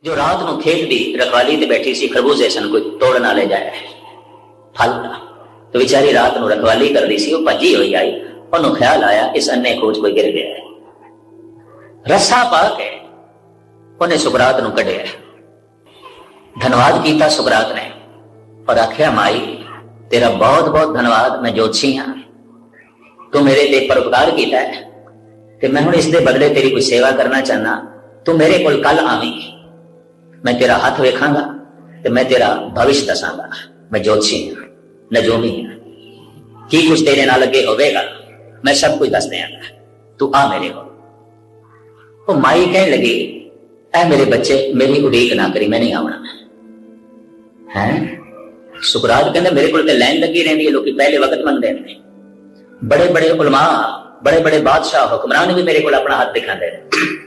जो रात ਨੂੰ खेत ਦੀ रखवाली ਤੇ बैठी सी खरबूजे सन कोई तोड़ ना ले जाए फल का तो बेचारी रात ਨੂੰ रखवाली कर दी सी वो भजी हुई आई ਉਹਨੂੰ ख्याल आया इस अन्ने खोज कोई गिर गया है रस्सा पा के ਉਹਨੇ सुकरात ਨੂੰ कढ़िया धन्यवाद किया सुकरात ने और आख्या माई तेरा बहुत बहुत धन्यवाद मैं जोशी हाँ तू मेरे ते परोपकार किया है कि मैं हुण इसके बदले तेरी कोई सेवा करना चाहना तू मेरे को कल आवी मैं तेरा हाथ वेखांगा ते मैं तेरा भविष्य दसांगा मैं ज्योतिषी हाँ नजूमी हाँ की कुछ तेरे नाल अगे होवेगा मैं सब कुछ दस देंगा तू आ मेरे को वो माई कहने लगी ऐ मेरे बच्चे मेरी उड़ीक ना करी मैं नहीं आवना है सुकरात कहते मेरे को लाइन लगी रहती है लोग पहले वक्त मनते हैं बड़े बड़े उलमा बड़े बड़े बादशाह हुक्मरान भी मेरे को अपना हाथ दिखाते हैं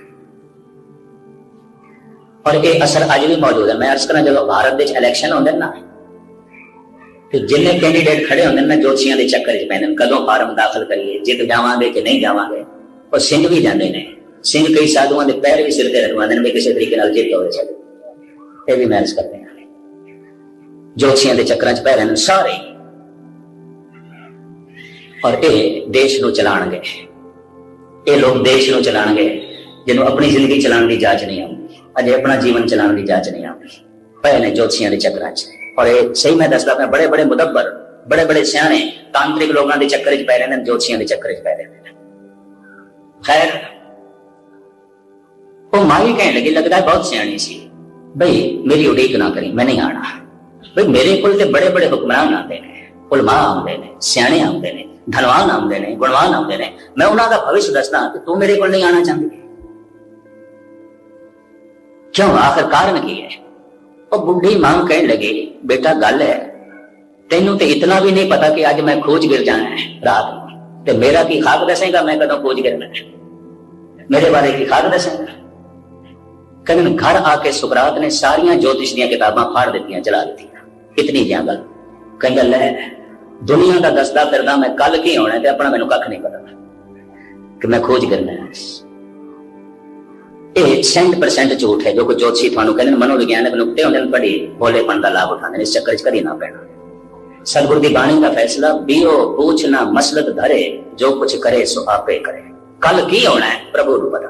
और ये असर अज भी मौजूद है मैं अर्ज करना जो भारत के इलेक्शन होंगे ना तो जिन्हें कैंडीडेट खड़े होंगे ना ज्योतिषियों के चक्कर च पैंदे कदों फार्म दाखिल करिए जित जावांगे कि नहीं जावांगे और सिंह भी जाते हैं सिंह कई साधुओं के पैर भी सिर पर रखवाते हैं किसी तरीके जित हो ये भी मैं अर्ज करते हैं ज्योतिषियों के चक्कर च पै रहे सारे और ये देश को चलाणगे ये लोग देश को चलाणगे जिन्होंने अपनी जिंदगी चलाने की जांच नहीं आती अजे अपना जीवन चलाने की जांच नहीं आती पए ने ज्योतिषियों के चक्कर च और ये सही मैं दसदा मैं बड़े बड़े मुदब्बर बड़े बड़े सियाने तांत्रिक लोगों के चक्कर च पै रहे हैं ज्योतिषियों के चक्कर च पै रहे हैं खैर वो माई कहने लगी लगता है बहुत सियानी सी भाई मेरी उड़ीक ना करी मैं नहीं आना भाई मेरे को बड़े बड़े हुक्मरान आते हैं उलमा आते हैं सियाने आते हैं धनवान आते हैं गुणवान आते हैं मैं उन्होंने भविष्य दसना कि तू मेरे को नहीं आना चाहती क्यों आखिर कारण की है वो बुढ़ी मां कहने लगी बेटा गल है तेनू तो इतना भी नहीं पता कि आज मैं खोज गिर जाना है रात में तो मेरा की खाक दसेगा मैं कदों खोज गिरना है मेरे बारे की खाक दसेगा कहने घर आके सुकरात ने सारिया ज्योतिष दी किताबां फाड़ दी चला दी इतनी ज्यादा कहता लै दुनिया का दसदा फिरदा मैं कल की होना है अपना मैनू कख नहीं पता कि मैं खोज करना है ये 100% झूठ है जो कोई ज्योतिषी थानू कहते मनोविज्ञानक नुकते होंगे बड़ी भोलेपन का लाभ उठाते इस चक्कर च कदी ना पैना सतगुरु की बाणी का फैसला बीओ पूछना मसलत धरे जो कुछ करे सो आपे करे कल की होना है प्रभु को पता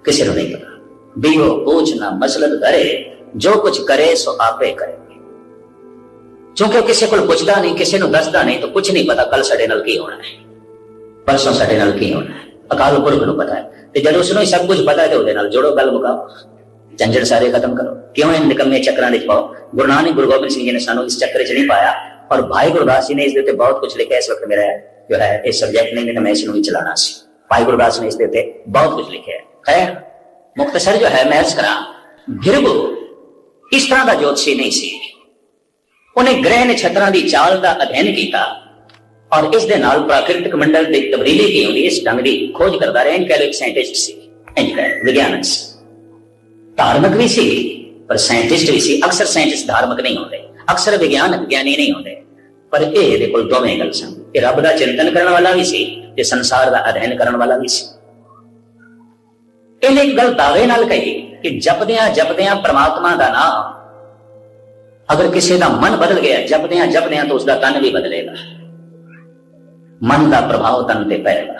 किसी को नहीं पता बीओ पूछना मसलत धरे जो कुछ करे सो आपे करे क्योंकि किसी को पुछदा नहीं किसी को दसदा नहीं तो कुछ नहीं पता कल साडे नाल की होना है परसों साडे नाल की होना है अकाल पुरख को पता है तो जब उसने सब कुछ पता है तो उहदे नाल जोड़ो गल मुकाओ झंझट सारे खत्म करो क्यों इन निकम्मे चक्करां विच पाओ गुरु नानक गुरु गोबिंद सिंह जी ने सानू इस चक्कर च नहीं पाया और भाई गुरदास जी ने इस दे बहुत कुछ लिखा इस वक्त मेरा जो है इस सब्जेक्ट नहीं तो मैं इसनू भी चलाना सी भाई गुरदास ने इस दे बहुत कुछ लिखा है खैर मुख्तसर जो है मैं अर्ज करा गिरबू इस तरह का ज्योतिषी नहीं सी उन्हें ग्रह नक्षत्रां की चाल का अध्ययन किया और इस दे नाल प्राकृतिक मंडल की तब्दीली की होंगी इस ढंग की खोज करता रहे कह लो एक साइंटिस्ट सी विज्ञानक सी धार्मिक भी सी पर साइंटिस्ट भी सी अक्सर साइंटिस्ट धार्मिक नहीं होते अक्सर विज्ञानक ज्ञानी नहीं होते पर ये दोवें गल सन ये रब का चिंतन करने वाला भी सी ते संसार का अध्ययन करने वाला भी सी इन्हें एक गल दावे नाल कही कि जपदियां जपदियां परमात्मा का नाम अगर किसी का मन बदल गया जपदियां जपदियां तो उसका तन भी बदलेगा मन का प्रभाव तन ते पेगा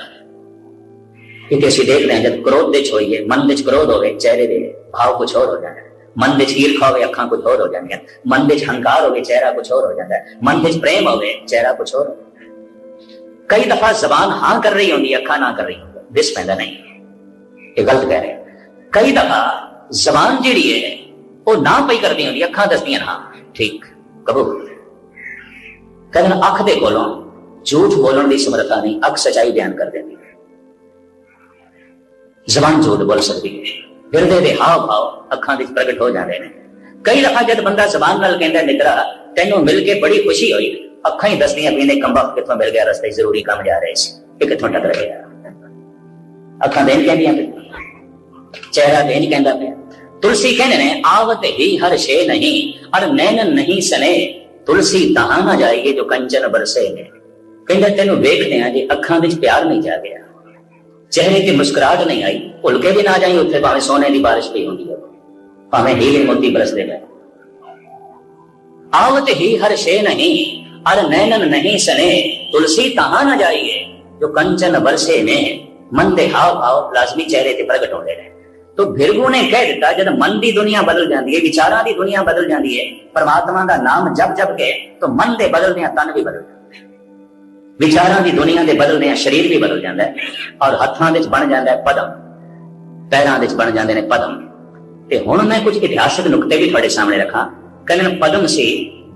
ये असीं देखते हैं जब क्रोध विच होइए मन विच क्रोध होवे चेहरे दे भाव कुछ और हो जाता है मन विच ईर्खा होवे अखां कुछ और हो जांदियां मन विच हंकार होवे चेहरा कुछ और हो जाता है मन विच प्रेम होवे चेहरा कुछ और कई दफा जबान हां कर रही होंदी अखां ना कर रही होंदी दिस पैंदा नहीं ये गलत कह रहे हैं कई दफा जबान जिहड़ी है वो ना पई करदी होंदी अखां दसदियां हां ठीक कबूल कहना अख दे कोलों झूठ बोलने की समर्था नहीं अख सच्चाई बयान कर देती है जबान झूठ बोल सकती है हिरदे दे हाव भाव अखां विच प्रगट हो जाते हैं कई दफा जब बंदा जबान नाल कहंदा निकला तैनूं मिल के बड़ी खुशी हुई अखां ही दसदियां पीने कंबा कितों मिल गया रस्ते जरूरी काम जा रहे सी ये कितों टकर गया अखां देन कहंदियां चेहरा देन कहंदा पे तुलसी कहने ने आवत ही हर शे नहीं और नैन नहीं सने तुलसी तहां ना जाएगी जो कंचन बरसे ने कहंदा तेनू वेखदे आ जे अखां विच प्यार नहीं जा गया चेहरे की मुस्कुराहट नहीं आई भुल के भी ना जाई उत्थे भावें सोने की बारिश पई होंदी है भावें हीरे मोती बरसते गए। आवत ही हर शे नहीं अर नैनन नहीं सने, तुलसी तहां न जाइए जो कंचन बरसे में, मन दे हाव भाव लाजमी चेहरे ते प्रगट होंदे ने। तो भिरगू ने कह दिता जब मन की दुनिया बदल जाती है, विचारां की दुनिया बदल जाती है, परमात्मा का नाम जप जप के तो मन दे बदलने तन भी बदल जाता है, विचारां की दुनिया के बदलने शरीर भी बदल जाता है, और हथां विच बन जाता है पदम, पैरां विच बन जाते हैं पदम। ते हुण मैं कुछ इतिहासक नुकते भी तुहाडे सामने रखा। कहने पदम से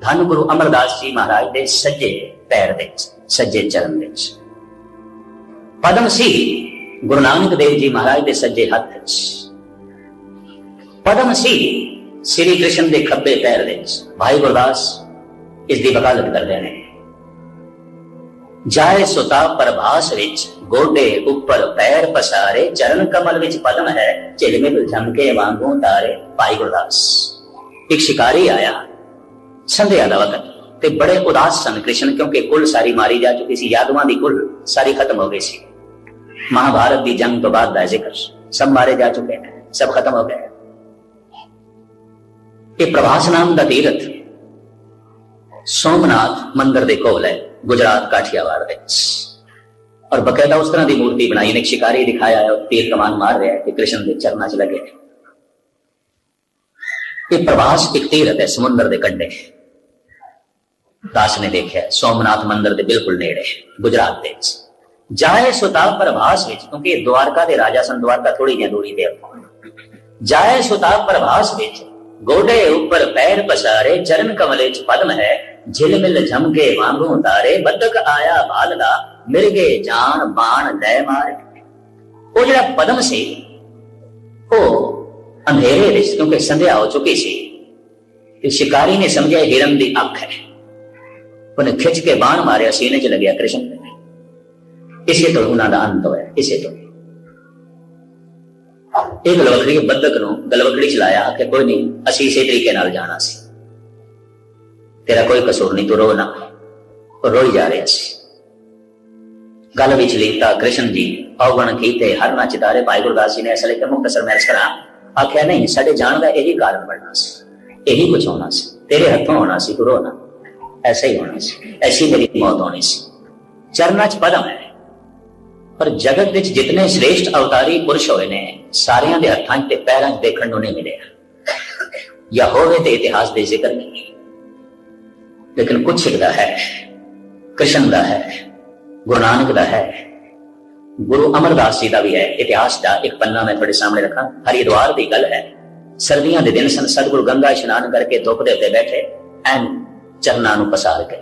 धन गुरु अमरदास जी महाराज के सज्जे पैर दे सज्जे चरण दे, पदम सी गुरु नानक देव जी महाराज के सज्जे हथ, पदम सी श्री कृष्ण के खब्बे पैर दे। भाई गुरदास इसकी वकालत करते हैं। जाए सुता प्रभास विच गोडे उपर पैर पसारे, चरण कमल विच पदम है झिलमिल झमके वांगू तारे। भाई गुरदास एक शिकारी आया संध्या का वक्त, ते बड़े उदास सन कृष्ण, क्योंकि कुल सारी मारी जा चुकी सी, यादवां दी कुल सारी खत्म हो गई सी। महाभारत की जंग तो बाद दा जिक्र, सब मारे जा चुके हैं, सब खत्म हो गए। ये प्रभास नाम का तीरथ सोमनाथ मंदिर दे कोल है, गुजरात काठियावाड़ दे, और बकायदा उस तरह की मूर्ति बनाई। एक शिकारी दिखाया है, तीर कमान मार रहा है कि कृष्ण के चरणों च लगे। ये प्रभास एक तीरथ है समुद्र के कंढे, दास ने देखा सोमनाथ मंदिर के बिल्कुल नेड़े गुजरात दे। जाए सुता प्रभास विच, क्योंकि द्वारका के राजा सन, द्वारका थोड़ी जी दूरी दे। जाए सुता प्रभास विच गोडे ऊपर पैर पसारे, चरण कमले च पद्म है झिलमिल झमके वांगू तारे। बदक आया भालदा मिर्गे जान बाण लै मारे। वो जड़ा पद्म से वो अंधेरे विच, क्योंकि संध्या हो चुकी सी, शिकारी ने समझा हिरन की अख है, उन्हें खिंच के बाण मारे, सीने च लग्या कृष्ण ने। इसे तो उन्होंने अंत होया। इसे तो एक गलवकड़ी बदक नूं गलवकड़ी चलाया कि कोई नहीं, असीं इसे तरीके नाल जाना सी, तेरा कोई कसूर नहीं, तू रो ना। और रोई जा रहा सी। गल विच लीता कृष्ण जी अवगण कीते हर ना चितारे। भाई गुरदास जी ने ऐसा लेकर मुख्तसर मैरिज करा, आख्या नहीं साडे जान का यही कारण बनना सी, यही कुछ होना सी, तेरे हथों होना सी, तू रो ना, ऐसा ही होना सी, ऐसी मेरी मौत होनी सी। चरना च पदम है। पर जगत विच जितने श्रेष्ठ अवतारी पुरुष होए ने, सारियां दे हत्थां ते पैरां च देखण नूं नहीं मिले, या होवे ते इतिहास दे जिक्र नहीं, लेकिन कुछ दा है, कृष्ण दा है, गुरु नानक दा है, गुरु अमरदास जी का भी है। इतिहास का एक पन्ना मैं थोड़े सामने रखा। हरिद्वार की गल है, सर्दियों के दिन सन, सतगुरु गंगा स्नान करके धुप दे उत्ते बैठे एन चरना नूं पसार के।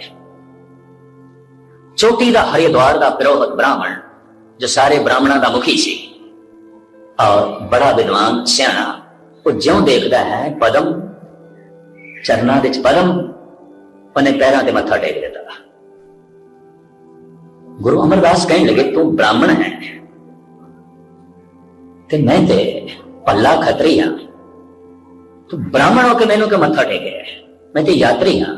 चोटी का हरिद्वार का पुरोहित ब्राह्मण, जो सारे ब्राह्मणों का मुखी सी और बड़ा विद्वान सियाणा, वो ज्यों देखता है पदम चरना विच पदम, उन्हें पैरों ते मत्था टेक देता। गुरु अमरदास कहने लगे तू ब्राह्मण है ते मैं ते पल्ला खतरी हाँ, तू ब्राह्मण होके मैनू के मत्था टेके, मैं ते यात्री हाँ।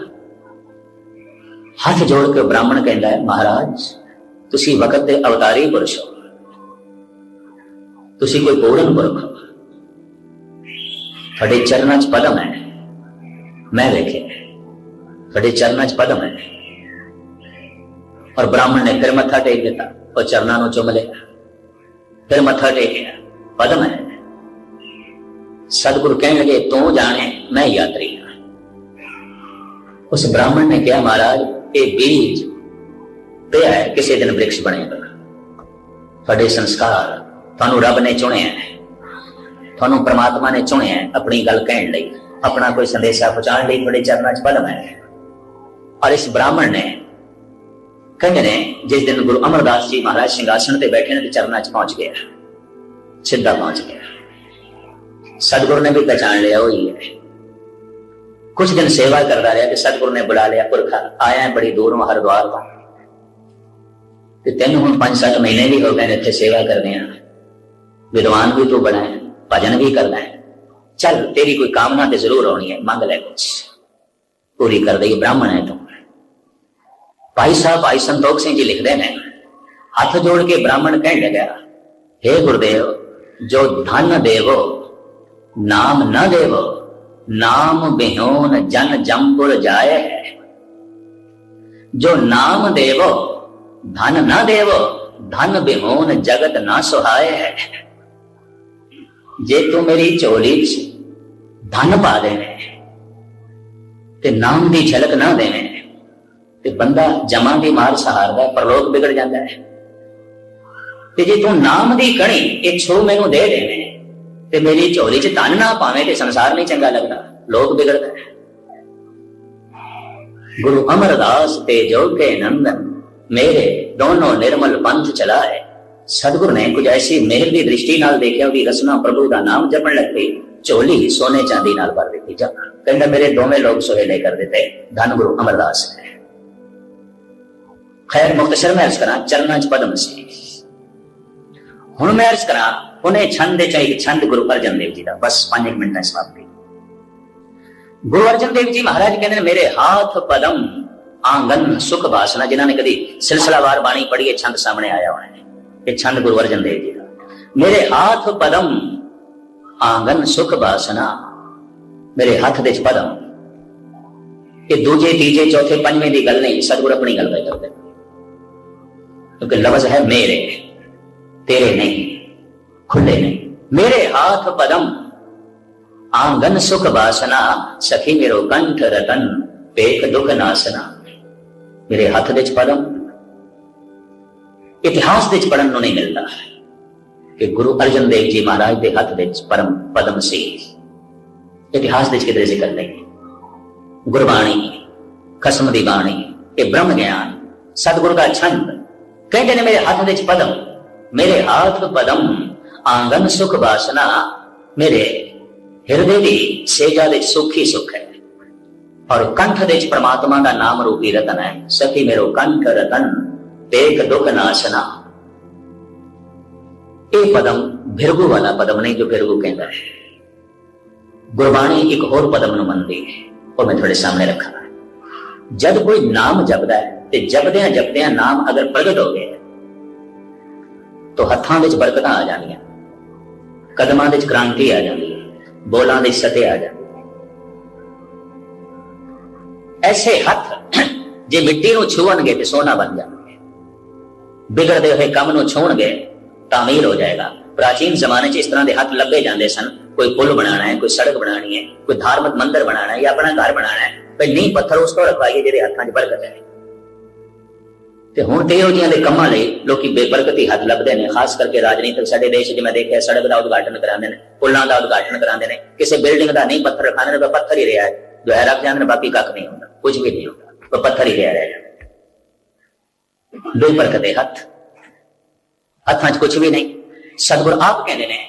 हाथ जोड़ के ब्राह्मण कहता है महाराज तुसी वक्त दे अवतारी पुरुष हो, तुसी कोई पूर्ण पुरख हो, थोड़े चरना च पदम है, मैं देखे थोड़े चरना च पदम है। और ब्राह्मण ने फिर मत्था टेक दिता और चरना नूं चुम लिया, फिर मत्था टेकिया, पदम है। सतगुरु कहने लगे तू जाने मैं यात्री हाँ। उस ब्राह्मण ने कहा महाराज ये बीज पे है, किसी दिन वृक्ष बनेगा, थोड़े संस्कार थानू रब ने चुने हैं, थानू परमात्मा ने चुने हैं अपनी गल कहने लई, अपना कोई संदेशा पहुंचाने लई, थोड़े चरना च पदम है। और इस ब्राह्मण ने कहते ने जिस दिन गुरु अमरदास जी महाराज सिंहासन पे बैठे ने चरना च पहुंच गया, सीधा पहुंच गया। सतगुरु ने भी पहचान लिया वही है। कुछ दिन सेवा करता रहा कि सतगुरु ने बुला लिया, पुरखा आया है बड़ी दूरों हरिद्वार का, तेन हम 5-7 महीने भी हो गए इतने सेवा करने हैं, विद्वान भी तू बना है, भजन भी करना है, चल तेरी कोई कामना तो जरूर होनी है, मांग ले कुछ पूरी कर दे, ब्राह्मण है तू। भाई साहब भाई संतोख सिंह जी लिखते हैं, हाथ जोड़ के ब्राह्मण कहने लगा हे गुरुदेव जो धन देवो नाम न देवो नाम बिहोन जन जमपुर जाए है। जो नाम देवो धन न देवो धन बिहोन जगत ना सुहाए है। जे तू मेरी झोली धन पा देने ते नाम की झलक ना देने ते बंदा जमा की मार सहारदा परलोक बिगड़ जाता है। ते जे तू नाम की कणी एक छो मैनू दे देने ते मेरी झोली च धन ना पावे ते संसार नहीं चंगा लगता, लोक बिगड़ता है। गुरु अमरदास ते जो के नंदन मेरे दोनों निर्मल पंथ चलाए। सतगुरु ने कुछ ऐसी मेहर की दृष्टि नाल देखिया कि रसना प्रभु का नाम जपन लग गई, झोली सोने चांदी नाल भर दी। जब कहता मेरे दोवें लोग सुहेले कर देते, धन गुरु अमरदास है। खैर मुख्तसर में अर्ज करा चरणा च पद्म से। हुण मैं अर्ज करा उन्हें छंद एक छंद गुरु अर्जन देव जी का, बस 5 मिनट में समाप्ति। गुरु अर्जन देव जी महाराज कहते हैं मेरे हाथ पदम आंगन सुख वासना। जिन्होंने कभी सिलसिलावार बाणी पढ़ी है छंद सामने आया होना है, ये छंद गुरु अर्जन देव जी का। मेरे हाथ पदम आंगन सुख वासना, मेरे हाथ दे पदम। ये दूजे तीजे चौथे पंजवें की गल नहीं, सतगुरु अपनी गल करते, क्योंकि लफ्ज है मेरे, तेरे नहीं, खुले नहीं। मेरे हाथ पदम आंगन सुख वासना, सखी मेरो कंठ रतन पेख दुख नासना। मेरे हाथ दे पदम इतिहास दे पढ़न नूं नहीं मिलता कि गुरु अर्जन देव जी महाराज के हाथ दे परम पदम से इतिहास दे किधरे जिक्र नहीं। गुरबाणी खसम दी बाणी, ये ब्रह्म ज्ञान सतगुरु का छंद। कहते ने मेरे हाथ दे पदम, मेरे हाथ पदम आंगन सुख वासना। मेरे हृदय की सेजा दे सुख ही सुख है, और कंठ दे परमात्मा का नाम रूपी रतन है। सखी मेरो कंठ रतन पेख दुख नासना। ये पदम भिरगु वाला पदम नहीं जो भिरगु कहता है। गुरबाणी एक होर पदम नूं मनदी है, और मैं थोड़े सामने रखा। जब कोई नाम जपदा है ते जपदियां जपदियां नाम अगर प्रगट हो गया तो हत्थां विच बरकतां आ जांदियां, कदमां विच क्रांति आ जांदी है, बोलां विच सते आ जांदी है। ऐसे हथ जे मिट्टी नूं छूणगे ते सोना बन जाणगे, बिगड़दे हुए काम नूं छूणगे तामीर हो जाएगा। प्राचीन जमाने च इस तरह के हाथ लगे जाते सन। कोई पुल बनाना है, कोई सड़क बनानी है, कोई धार्मिक मंदिर बनाना है या अपना घर बनाना है, भाई नींह पत्थर उसको रखवाइए जिहदे हत्थां 'च बरकत है। ते हुण ते इहो जिहियां दे कम्मां लई लोकी बेबरकती हथ लभदे ने। खास करके राजनीतिक साडे देश च मैं देखिआ सड़क का उद्घाटन करांदे ने, पुलां का उद्घाटन करांदे ने, किसी बिल्डिंग का नींह पत्थर रखांदे ने, पत्थर ही रहा है जो है रख जांदे ने, बाकी कख नहीं होंदा, कुछ भी नहीं होता, वो पत्थर ही रह जांदा। बेबरकते हथ, हत्थां 'च कुछ भी नहीं। सतगुरु आप कहते हैं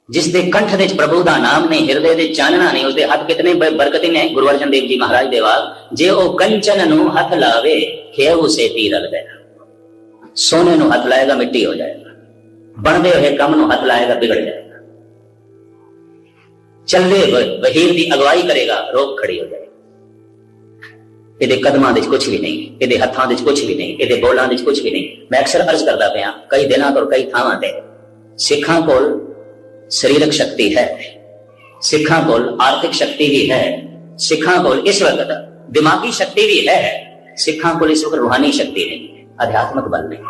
जिसके कंठ दे प्रभु का नाम नहीं, हृदय दे चानना नहीं, उसके हाथ कितने बरकती ने। गुरु अर्जन देव जी महाराज दे वाल, जे ओ कंचन नू हथ लावे खेव से पी रल गया। सोने नू हथ लाएगा मिट्टी हो जाएगा, बनदे हुए कम नू हथ लाएगा बिगड़ जाएगा, चलदे वहीर की अगवाई करेगा रोक खड़ी हो जाएगी। ये कदमां दे कुछ भी नहीं, ये हत्थां दे कुछ भी नहीं, ये बोलां दे कुछ भी नहीं। मैं अक्सर अर्ज करता पाया कई दिनों तो कई थावां ते, सिखां कोल शरीरक शक्ति है, सिखां कोल आर्थिक शक्ति भी है, सिखां कोल इस वक्त दिमागी शक्ति भी है, सिखां कोल इस वक्त रूहानी शक्ति नहीं, आध्यात्मिक बल नहीं।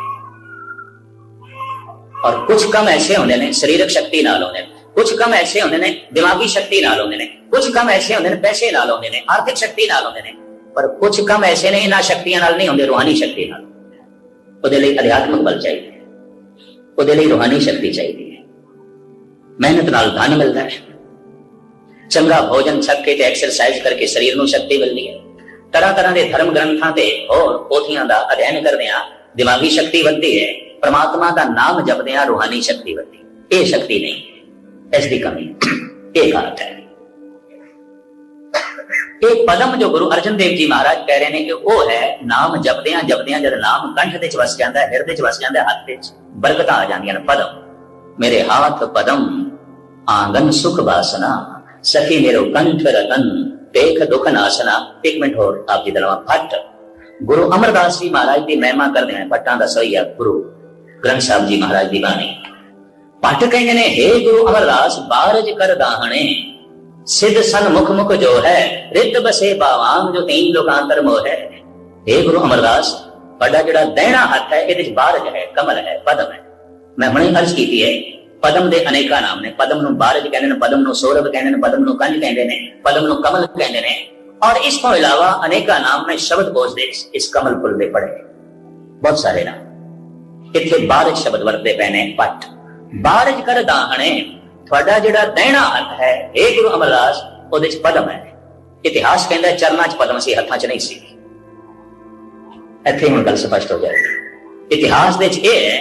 और कुछ कम ऐसे होंगे ने शरीरक शक्ति नाल होंगे, कुछ कम ऐसे होंगे ने दिमागी शक्ति नाल होंगे ने, कुछ कम ऐसे होंगे ने पैसे नाल होंगे ने, आर्थिक शक्ति नाल होंगे ने, पर कुछ कम ऐसे नहीं ना शक्तियां नाल नहीं होंगे, रूहानी शक्ति नाल। उहदे लई आध्यात्मिक बल चाहिए, उहदे लई रूहानी शक्ति चाहिए। मेहनत नाल धन मिलता है, चंगा भोजन छक के एक्सरसाइज करके शरीर नूं शक्ति मिलती है। तरह तरह के धर्म ग्रंथां ते और पोथियां दा अध्ययन करदिआं दिमागी शक्ति बढ़ती है, परमात्मा का नाम जपदिआं रूहानी शक्ति बढ़ती है। ये शक्ति नहीं, इसकी कमी एक अर्थ है। एक पदम जो गुरु अर्जन देव जी महाराज कह रहे हैं कि वो है नाम जपदिआं जपदिआं जद नाम कंठ दे वस जाता है, हृदय वस जाता है, हाथ विच बरकतां आ जांदियां ने। पदम मेरे हाथ पदम आंगन सुख वासना, सखी मेरो कंठ रतन पेख दुख नासना। एक मिनट होर आप जी दलवा भट्ट गुरु अमरदास जी महाराज की महिमा करते हैं। भट्टां दा सही है गुरु ग्रंथ साहब जी महाराज की बाणी। पट कहते ने हे गुरु अमरदास बारज कर दाहने सिद्ध सन मुख मुख जो है रिद्ध बसे बावांग जो तीन लोकांतर मोह है। हे गुरु अमरदास बड़ा जड़ा दैना हथ है ये बारज है, कमल है, पदम है। मैं हुणे अर्ज की है पदम दे अनेका नाम ने। पदम नूं बारज कहते हैं, पदम नूं सौरभ कहते हैं, पदम नूं कंज कहते हैं, पदम नूं कमल कहते हैं और इस तो इलावा अनेका नाम ने शब्द बोझ दे इस कमल फुल दे पड़े बहुत सारे नाम। इत्थे बारज शब्द वरते पे ने। पट बारज कर दाहने थोड़ा जिहड़ा दैना हथ है हे गुरु अमरदास उहदे च पदम है। इतिहास कहता है चरना च पदम सी, हत्थां च नहीं सी। इत्थे हुण गल स्पष्ट हो जाएगी। इतिहास दे च इह है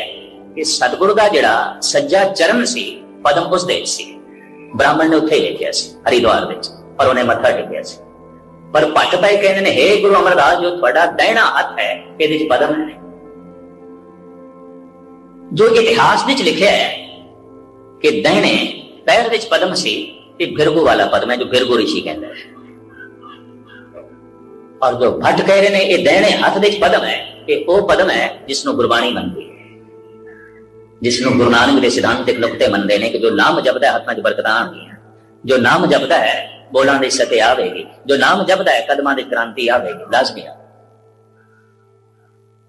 कि सतगुरु दा जिहड़ा सज्जा चरण सी पदम उस दे सी। ब्राह्मण ने उत्थे लिखिया सी हरिद्वार दे च और उन्हें मत्था टेकिया सी। पर पट पे कहते ने हे गुरु अमरदास जो थोड़ा दैना हथ है इहदे च पदम है। जो इतिहास विच लिखिया है कि दैने पैर विच पदम सी, ये भिरगू वाला पदम है जो भिरगू ऋषि कहता है। और जो भट्ट कह रहे ने ये दैने हाथ विच पदम है, ये वो पदम है जिसनों गुरबाणी मनदी है, जिसनों गुरु नानक दे सिद्धांतिक नुकते मनदे ने कि जो नाम जपदा है हत्थां च बरकतां आउणगीआं, जो नाम जपदा है बोलां दी सते आवेगी, जो नाम जपदा है कदमां दी क्रांति आवेगी, लाजमी आ।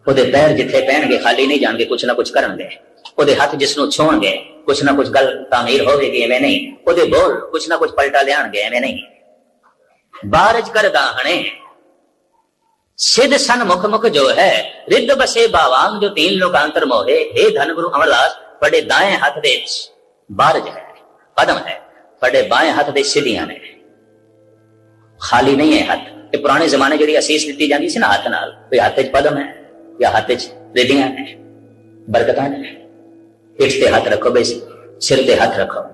ਉਹਦੇ पैर जिथे पैणगे खाली नहीं जाणगे, कुछ ना कुछ करनगे। ਉਹਦੇ हथ जिसनों छूणगे कुछ ना कुछ गल तामीर होवेगी, एवें नहीं। ਉਹਦੇ बोल कुछ ना कुछ पलटा लियाणगे, एवें नहीं। बारज कर दाहने सिद्ध सन मुख मुख जो है रिद्ध बसे बावांग जो तीन लोकांतर मोहे। हे धन गुरु अमरदास बड़े दाएं हाथ दे बारज है, पदम है, बड़े बाएं हाथ दे सिद्धियां ने, खाली नहीं है हाथ। ये पुराने जमाने जी असीस दी जाती सी ना हाथ नाल, कोई हाथ च पदम है या हाथ च रिद्धियां ने, बरकतां ने। पिठ ते हाथ रखो बे, सिर ते हाथ रखो।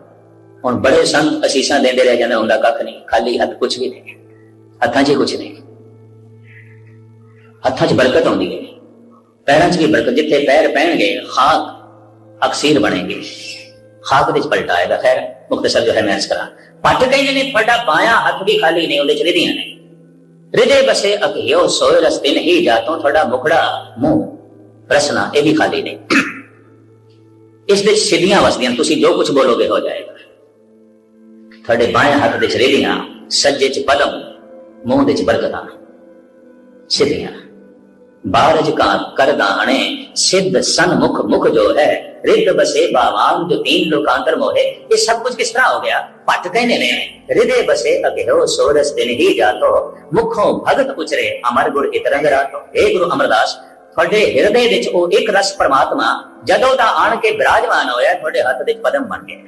हुण बड़े संत असीसा देंदे रह जांदे, हुंदा कख नहीं, खाली हाथ कुछ भी नहीं, हत्थां च कुछ नहीं। हत्थां च बरकत आउंदी है, पैरां च भी बरकत। जिथे पैर पैणगे खाक अक्सीर बनेगी, खाक दे च पलटा आएगा। खैर मुख्तसर जो है मैं अर्ज करा। पट कहंदे ने फटा बायां हाथ भी खाली नहीं, उहदे च रिधियां ने। हृदय बसे अघियो सोए रस दिन ही जातों, थोड़ा मुखड़ा मुंह रसना ये भी खाली नहीं। इस दे सिद्धियां वसदियां, तुसी जो कुछ बोलोगे हो जाएगा। थोड़े बाएं हाथ दे रिधियां, सज्जे च पदम, मुंह दे च बरकतां, सिद्धियां। बारज का कर दाहने सिद्ध सन मुख मुख जो है रिद्ध बसे बावांग जो तीन लोकांतर मोहे। ये सब कुछ किस तरह हो गया? पट कहने ने हृदय बसे अघियो सोरस दिन ही जातो, मुखों भगत उचरे अमर गुर इतरंग रातो। हे गुरु अमरदास थोड़े हृदय विच ओ एक रस परमात्मा जदों दा आण के विराजमान होया, थोड़े हथ विच पदम बन गए।